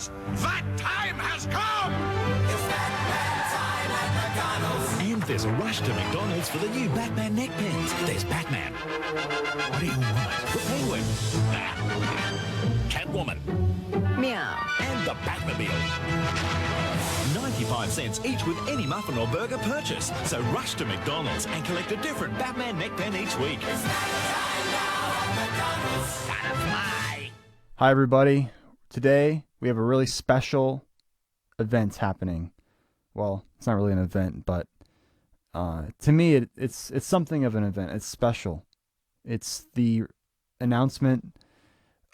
McDonald's. That time has come! It's Batman time at McDonald's. And there's a rush to McDonald's for the new Batman neck pins. There's Batman. What do you want? The Penguin. Catwoman. Meow. And the Batmobile. 95 cents each with any muffin or burger purchase. So rush to McDonald's and collect a different Batman neck pen each week. It's Batman time now at McDonald's. Gotta fly. Hi everybody. Today we have a really special event happening. Well, it's not really an event, but to me it's something of an event. It's special. It's the announcement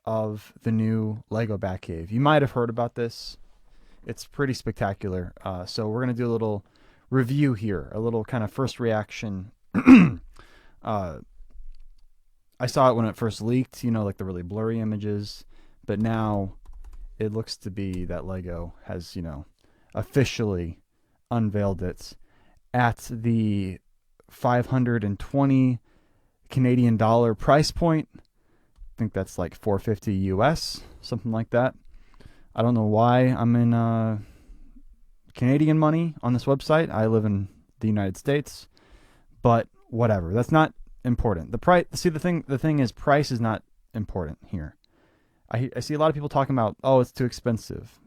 of the new Lego Batcave. You might have heard about this. It's pretty spectacular. So we're gonna do a little review here, a little kind of first reaction. I saw it when it first leaked, you know, like the really blurry images, but now it looks to be that Lego has, you know, officially unveiled it at the 520 Canadian dollar price point. I think that's like 450 US, something like that. I don't know why I'm in Canadian money on this website. I live in the United States, but whatever. That's not important. The price. See, the thing is, price is not important here. I see a lot of people talking about, oh, it's too expensive.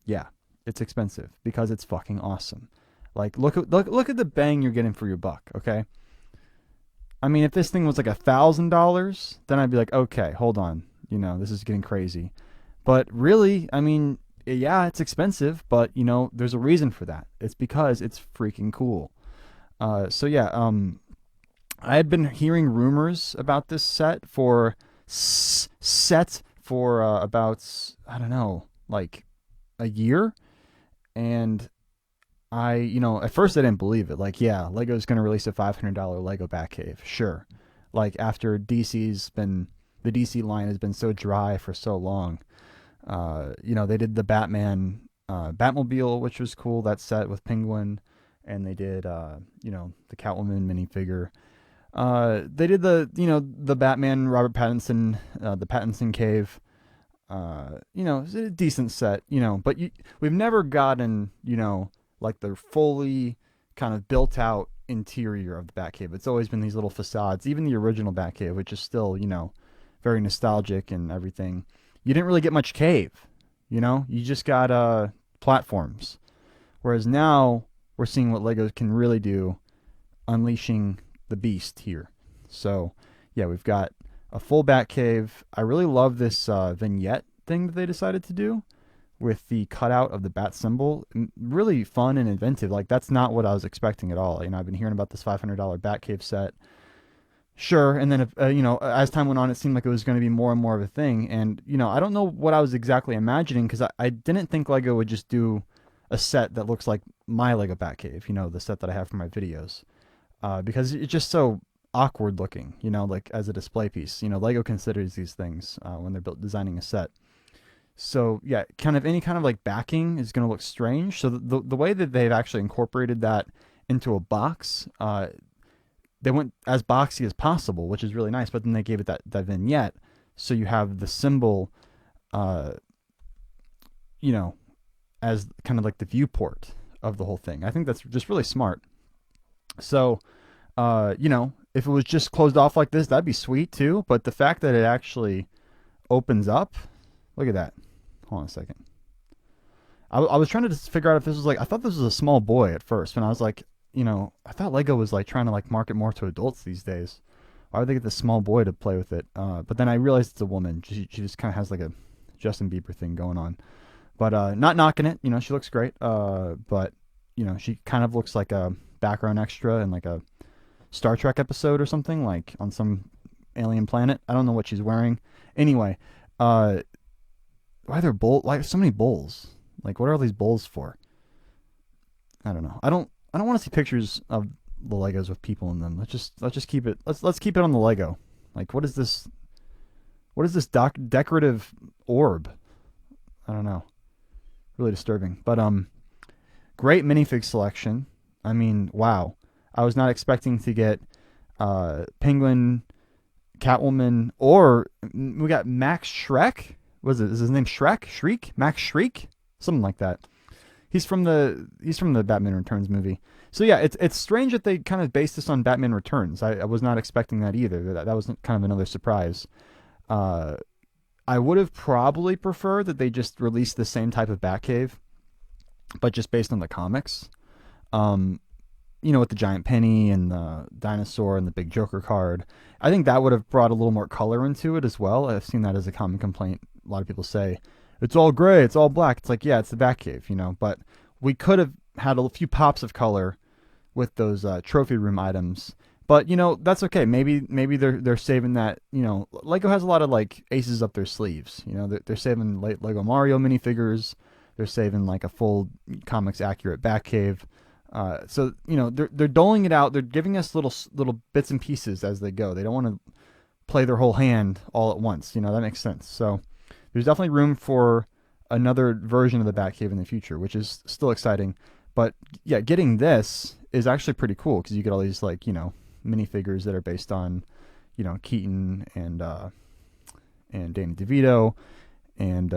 Yeah, it's expensive because it's fucking awesome. Like, look at the bang you're getting for your buck. Okay. I mean, if this thing was like $1,000, then I'd be like, okay, hold on. You know, this is getting crazy. But really, I mean, yeah, it's expensive, but you know, there's a reason for that. It's because it's freaking cool. So yeah, I had been hearing rumors about this set for about, I don't know, like a year. And you know, at first I didn't believe it. Like, yeah, Lego's going to release a $500 Lego Batcave. Sure. Like after the DC line has been so dry for so long. You know, they did the Batman Batmobile, which was cool, that set with Penguin, and they did you know, the Catwoman minifigure. They did the Batman Robert Pattinson, the Pattinson Cave. You know, it's a decent set, you know, but we've never gotten, you know, like the fully kind of built out interior of the Batcave. It's always been these little facades. Even the original Batcave, which is still, you know, very nostalgic and everything. You didn't really get much cave, you know? You just got platforms. Whereas now we're seeing what Lego can really do, unleashing the beast here. So, yeah, we've got a full Batcave. I really love this vignette thing that they decided to do with the cutout of the bat symbol. Really fun and inventive. Like, that's not what I was expecting at all. You know, I've been hearing about this $500 Batcave set. Sure, and then, you know, as time went on, it seemed like it was going to be more and more of a thing. And, you know, I don't know what I was exactly imagining, because I didn't think Lego would just do a set that looks like my Lego Batcave, you know, the set that I have for my videos. Because it's just so awkward looking, you know, like as a display piece. You know, Lego considers these things when they're designing a set. So, yeah, kind of any kind of like backing is going to look strange. So the way that they've actually incorporated that into a box, they went as boxy as possible, which is really nice, but then they gave it that vignette, so you have the symbol, you know, as kind of like the viewport of the whole thing. I think that's just really smart. So, you know, if it was just closed off like this, that'd be sweet too, but the fact that it actually opens up, look at that. Hold on a second. I was trying to figure out if this was like, I thought this was a small boy at first, and I was like, you know, I thought Lego was like trying to like market more to adults these days. Why would they get this small boy to play with it? But then I realized it's a woman. She just kind of has like a Justin Bieber thing going on. But not knocking it. You know, she looks great. But, you know, she kind of looks like a background extra in like a Star Trek episode or something, like on some alien planet. I don't know what she's wearing. Anyway, why are there so many bowls? Like, what are all these bowls for? I don't know. I don't want to see pictures of the Legos with people in them. Let's just keep it. Let's keep it on the Lego. Like, what is this? What is this decorative orb? I don't know. Really disturbing. But great minifig selection. I mean, wow. I was not expecting to get Penguin, Catwoman, or we got Max Shrek. Was it? Is his name Shriek? Max Shriek? Something like that. He's from the Batman Returns movie. So yeah, it's strange that they kind of based this on Batman Returns. I was not expecting that either. That was kind of another surprise. I would have probably preferred that they just released the same type of Batcave, but just based on the comics. With the giant penny and the dinosaur and the big Joker card. I think that would have brought a little more color into it as well. I've seen that as a common complaint. A lot of people say, it's all gray, it's all black. It's like, yeah, it's the Batcave, but we could have had a few pops of color with those trophy room items. But, that's okay. Maybe they're saving that, Lego has a lot of like aces up their sleeves. They're saving Lego Mario minifigures. They're saving like a full comics accurate Batcave. So they're doling it out. They're giving us little bits and pieces as they go. They don't want to play their whole hand all at once. That makes sense. So there's definitely room for another version of the Batcave in the future, which is still exciting. But yeah, getting this is actually pretty cool because you get all these like minifigures that are based on Keaton and Danny DeVito, and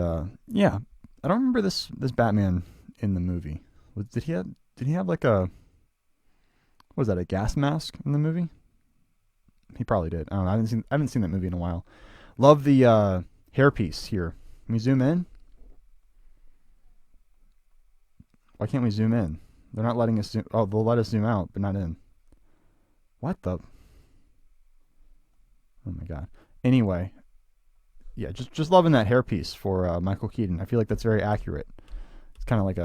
yeah, I don't remember this Batman in the movie. Did he have like a, what was that, a gas mask in the movie? He probably did. I don't know. I haven't seen that movie in a while. Love the hairpiece here. Can we zoom in? Why can't we zoom in? They're not letting us zoom. Oh, they'll let us zoom out, but not in. What the? Oh my god. Anyway, yeah, just loving that hairpiece for Michael Keaton. I feel like that's very accurate. It's kind of like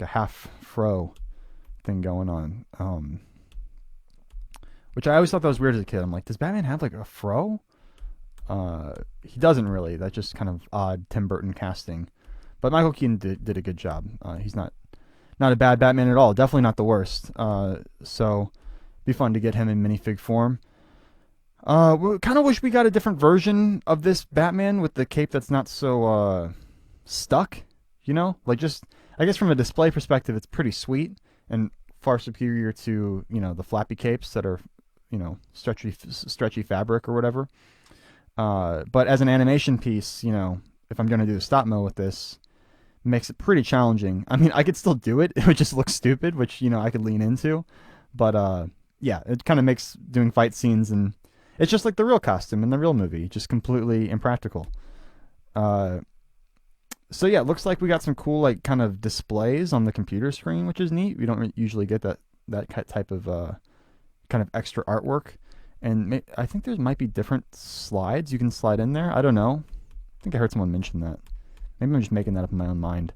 a half fro thing going on. Which I always thought that was weird as a kid. I'm like, does Batman have like a fro? He doesn't really. That's just kind of odd Tim Burton casting. But Michael Keaton did a good job. He's not a bad Batman at all. Definitely not the worst. So be fun to get him in minifig form. We kind of wish we got a different version of this Batman with the cape that's not so stuck. Like just, I guess from a display perspective, it's pretty sweet and far superior to the flappy capes that are stretchy fabric or whatever. But as an animation piece, if I'm gonna do a stop mo with this, makes it pretty challenging. I mean, I could still do it. It would just look stupid, which I could lean into. But yeah, it kind of makes doing fight scenes, and it's just like the real costume in the real movie, just completely impractical. So yeah, it looks like we got some cool like kind of displays on the computer screen, which is neat. We don't usually get that type of kind of extra artwork. And I think there might be different slides you can slide in there. I don't know. I think I heard someone mention that. Maybe I'm just making that up in my own mind.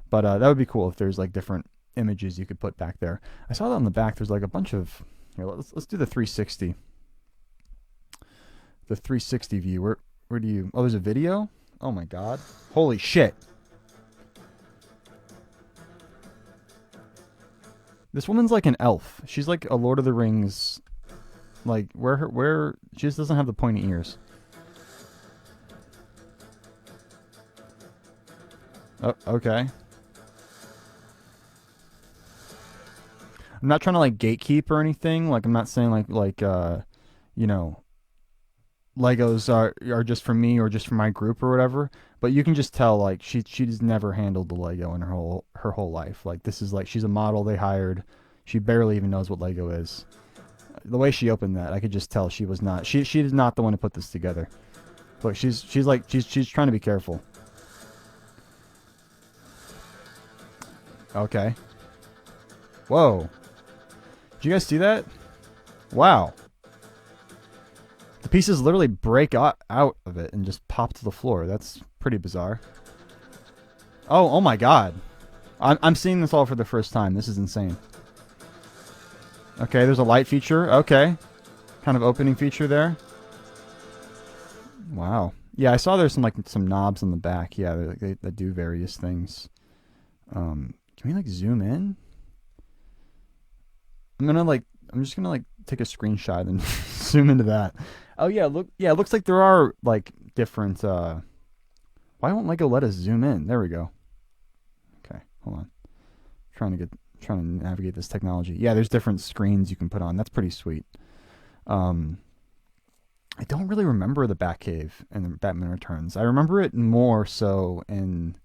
But that would be cool if there's like different images you could put back there. I saw that on the back. There's like a bunch of. Here, let's do the 360. The 360 view. Where do you? Oh, there's a video. Oh my god! Holy shit! This woman's like an elf. She's like a Lord of the Rings. Like where she just doesn't have the pointy ears. Oh, okay. I'm not trying to like gatekeep or anything. Like I'm not saying like Legos are just for me or just for my group or whatever. But you can just tell like she's never handled the Lego in her whole life. Like this is like she's a model they hired. She barely even knows what Lego is. The way she opened that, I could just tell she was not. She is not the one to put this together. Look, she's trying to be careful. Okay. Whoa. Did you guys see that? Wow. The pieces literally break out of it and just pop to the floor. That's pretty bizarre. Oh my god. I'm seeing this all for the first time. This is insane. Okay, there's a light feature. Okay. Kind of opening feature there. Wow. Yeah, I saw there's some knobs on the back. Yeah, they do various things. Can we like zoom in? I'm just gonna take a screenshot and zoom into that. Oh yeah, look. Yeah, it looks like there are like different. Why won't Lego let us zoom in? There we go. Okay, hold on. Trying to navigate this technology. Yeah, there's different screens you can put on. That's pretty sweet. I don't really remember the Batcave and Batman Returns. I remember it more so in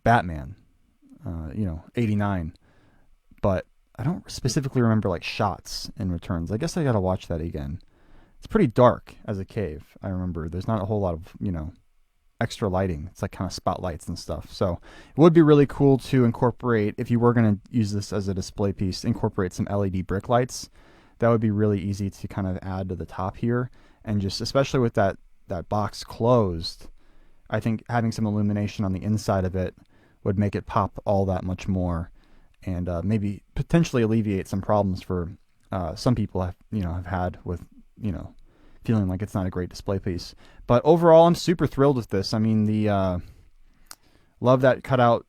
Batman, 89. But I don't specifically remember like shots in Returns. I guess I gotta watch that again. It's pretty dark as a cave. I remember there's not a whole lot of extra lighting. It's like kind of spotlights and stuff. So it would be really cool to incorporate, if you were gonna use this as a display piece, incorporate some LED brick lights. That would be really easy to kind of add to the top here, and just especially with that box closed, I think having some illumination on the inside of it would make it pop all that much more, and maybe potentially alleviate some problems for some people have had with feeling like it's not a great display piece. But overall, I'm super thrilled with this. I mean, the love that cutout,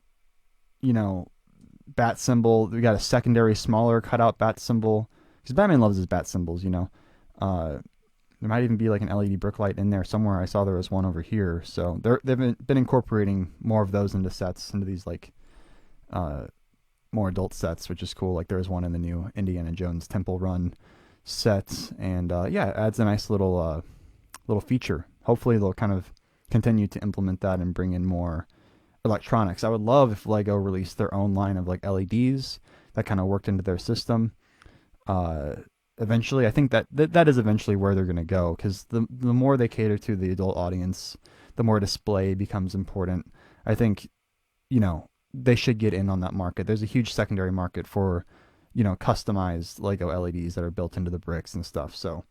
bat symbol. We got a secondary, smaller cutout bat symbol, because Batman loves his bat symbols. There might even be like an LED brick light in there somewhere. I saw there was one over here. So they've been incorporating more of those into sets, into these like more adult sets, which is cool. Like there was one in the new Indiana Jones Temple Run set, and yeah, it adds a nice little feature. Hopefully they'll kind of continue to implement that and bring in more electronics. I would love if Lego released their own line of like LEDs that kind of worked into their system. Eventually, I think that is eventually where they're going to go, because the more they cater to the adult audience, the more display becomes important. I think, they should get in on that market. There's a huge secondary market for, customized Lego LEDs that are built into the bricks and stuff. So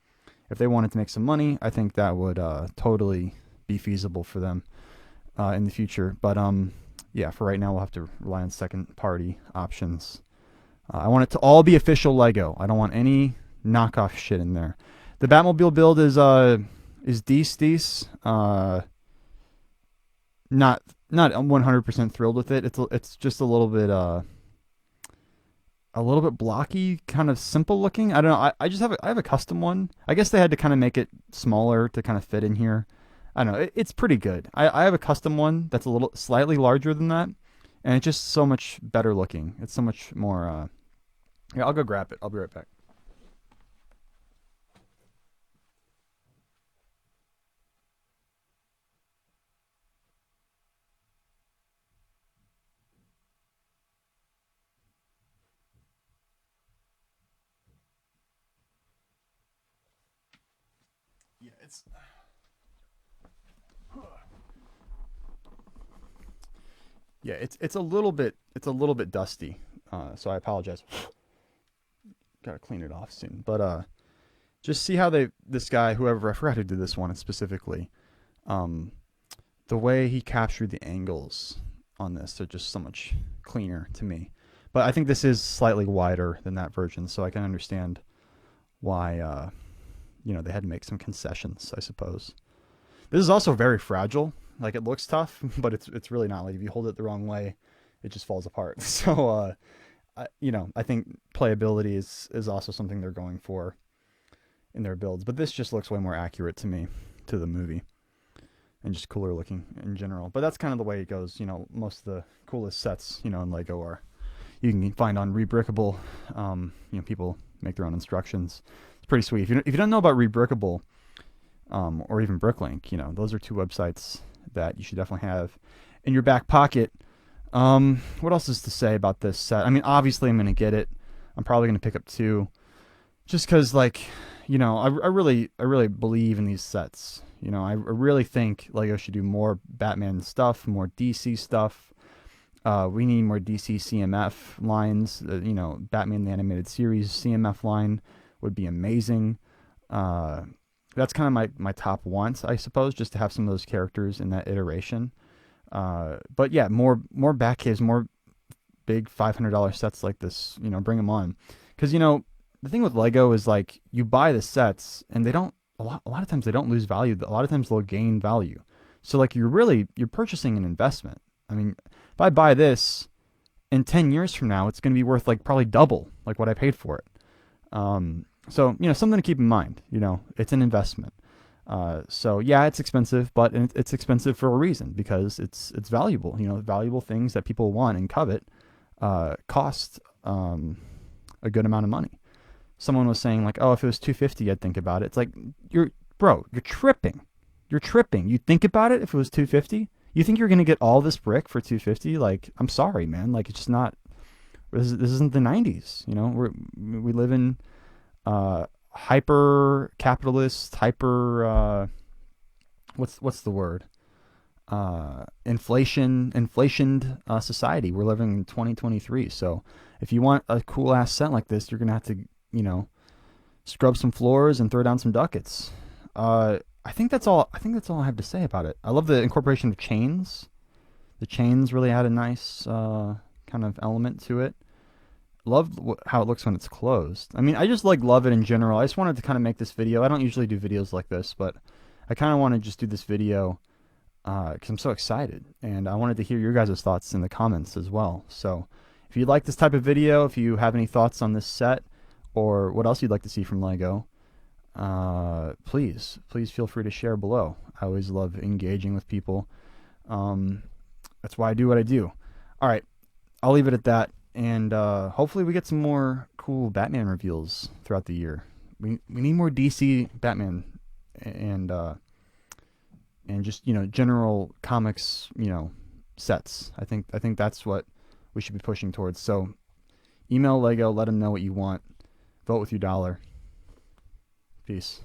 if they wanted to make some money, I think that would totally be feasible for them in the future. But yeah, for right now, we'll have to rely on second party options. I want it to all be official Lego. I don't want any knockoff shit in there. The Batmobile build is decent. Not 100% thrilled with it. It's just a little bit blocky, kind of simple looking. I don't know. I have a custom one. I guess they had to kind of make it smaller to kind of fit in here. I don't know. It's pretty good. I have a custom one that's a little slightly larger than that, and it's just so much better looking. It's so much more. Yeah, I'll go grab it. I'll be right back. Yeah, it's a little bit dusty, so I apologize. Gotta clean it off soon. But just see how this guy, whoever, I forgot who did this one specifically, the way he captured the angles on this are just so much cleaner to me. But I think this is slightly wider than that version, so I can understand why they had to make some concessions, I suppose. This is also very fragile. Like, it looks tough, but it's really not. Like, if you hold it the wrong way, it just falls apart. So I think playability is also something they're going for in their builds. But this just looks way more accurate to me, to the movie, and just cooler looking in general. But that's kind of the way it goes. Most of the coolest sets, in Lego you can find on Rebrickable. People make their own instructions. It's pretty sweet. If you don't know about Rebrickable, or even Bricklink, those are two websites that you should definitely have in your back pocket. What else is to say about this set? I mean, obviously I'm going to get it. I'm probably going to pick up two, just because, like, I really believe in these sets. I really think Lego should do more Batman stuff, more DC stuff. We need more DC CMF lines. Batman the Animated Series CMF line would be amazing. That's kind of my top wants, I suppose, just to have some of those characters in that iteration. But yeah, more Batcaves, more big $500 sets like this. Bring them on, because the thing with Lego is, like, you buy the sets and they don't a lot of times they don't lose value. A lot of times they'll gain value. So, like, you're purchasing an investment. I mean, if I buy this in 10 years from now, it's going to be worth like probably double like what I paid for it. So, something to keep in mind. It's an investment. So yeah, it's expensive, but it's expensive for a reason, because it's valuable. Valuable things that people want and covet cost a good amount of money. Someone was saying, like, oh, if it was $250, I'd think about it. It's like, you're bro, you're tripping. You're tripping. You think about it. If it was 250, you think you're gonna get all this brick for 250? Like, I'm sorry, man. Like, it's just not. This isn't the 90s. You know, we live in hyper capitalist, hyper what's the word? Inflationed society. We're living in 2023. So if you want a cool ass set like this, you're gonna have to, you know, scrub some floors and throw down some ducats. I think that's all I have to say about it. I love the incorporation of chains. The chains really add a nice kind of element to it. Love how it looks when it's closed. I mean, I just like love it in general. I just wanted to kind of make this video. I don't usually do videos like this, but I kind of want to just do this video because I'm so excited, and I wanted to hear your guys' thoughts in the comments as well. So if you like this type of video, if you have any thoughts on this set or what else you'd like to see from LEGO, please feel free to share below. I always love engaging with people. That's why I do what I do. All right, I'll leave it at that, and hopefully we get some more cool Batman reveals throughout the year. We need more DC Batman and just, you know, general comics, you know, sets. I think that's what we should be pushing towards. So email LEGO, let them know what you want. Vote with your dollar. Peace.